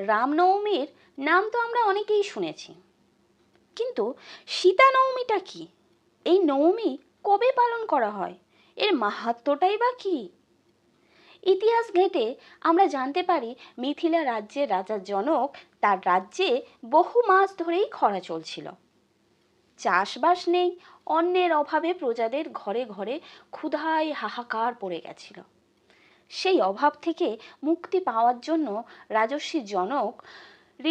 রামনবমীর নাম তো আমরা অনেকেই শুনেছি, কিন্তু সীতা নবমীটা কি? এই নবমী কবে পালন করা হয়? এর মাহাত্ম্যটাই বা কি? ইতিহাস ঘেঁটে আমরা জানতে পারি মিথিলা রাজ্যের রাজা জনক তার রাজ্যে বহু মাস ধরেই খরা চলছিল। চাষবাস নেই, অন্নের অভাবে প্রজাদের ঘরে ঘরে ক্ষুধায় হাহাকার পড়ে গেছিল। সেই অভাব থেকে মুক্তি পাওয়ার জন্য রাজর্ষি জনক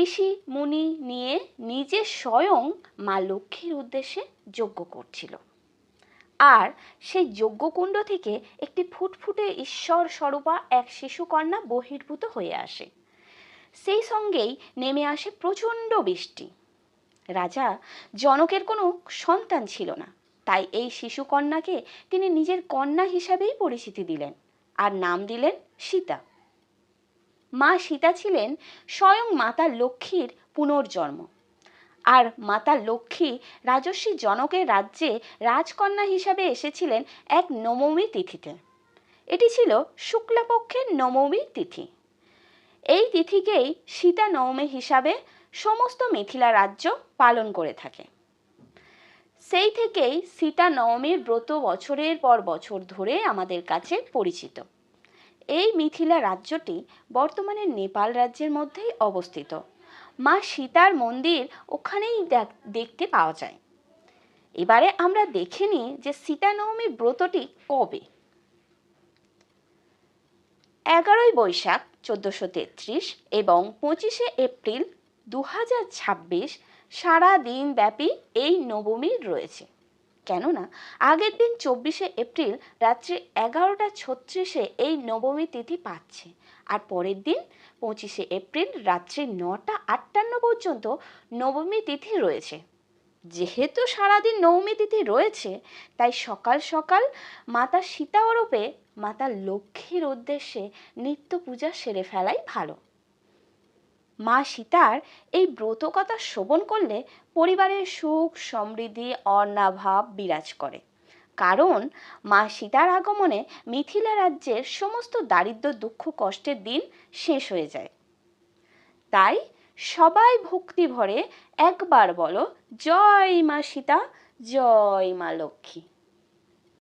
ঋষি মুনি নিয়ে নিজে স্বয়ং মা লক্ষ্মীর উদ্দেশ্যে যজ্ঞ করছিল। আর সেই যজ্ঞকুণ্ড থেকে একটি ফুটফুটে ঈশ্বর স্বরূপা এক শিশুকন্যা বহির্ভূত হয়ে আসে। সেই সঙ্গেই নেমে আসে প্রচণ্ড বৃষ্টি। রাজা জনকের কোনো সন্তান ছিল না, তাই এই শিশুকন্যাকে তিনি নিজের কন্যা হিসাবেই পরিচিতি দিলেন আর নাম দিলেন সীতা। মা সীতা ছিলেন স্বয়ং মাতা লক্ষ্মীর পুনর্জন্ম। আর মাতা লক্ষ্মী রাজর্ষি জনকের রাজ্যে রাজকন্যা হিসাবে এসেছিলেন এক নবমী তিথিতে। এটি ছিল শুক্লাপক্ষের নবমী তিথি। এই তিথিকেই সীতা নবমী হিসাবে সমস্ত মিথিলা রাজ্য পালন করে থাকে। সেই থেকেই সীতা নবমীর ব্রত বছরের পর বছর ধরে আমাদের কাছে পরিচিত। এই মিথিলা রাজ্যটি বর্তমানে নেপাল রাজ্যের মধ্যেই অবস্থিত। মা সীতার মন্দির ওখানেই দেখতে পাওয়া যায়। এবারে আমরা দেখে নিই যে সীতা নবমীর ব্রতটি কবে। 11ই বৈশাখ 1433 এবং 25শে এপ্রিল 2026 সারা দিন ব্যাপী এই নবমী রয়েছে। কেননা আগের দিন 24শে এপ্রিল রাত্রি 11টা 36 এই নবমী তিথি পাচ্ছে, আর পরের দিন 25শে এপ্রিল রাত্রি 9টা 58 পর্যন্ত নবমী তিথি রয়েছে। যেহেতু সারাদিন নবমী তিথি রয়েছে, তাই সকাল সকাল মাতা সীতা ওরূপে মাতা লক্ষ্মীর উদ্দেশ্যে নিত্য পূজা সেরে ফেলাই ভালো। মা সীতার এই ব্রতকথা শ্রবণ করলে পরিবারের সুখ সমৃদ্ধি অর্ণাভাব বিরাজ করে। কারণ মা সীতার আগমনে মিথিলা রাজ্যের সমস্ত দারিদ্র দুঃখ কষ্টের দিন শেষ হয়ে যায়। তাই সবাই ভক্তি ভরে একবার বলো, জয় মা সীতা, জয় মা লক্ষ্মী।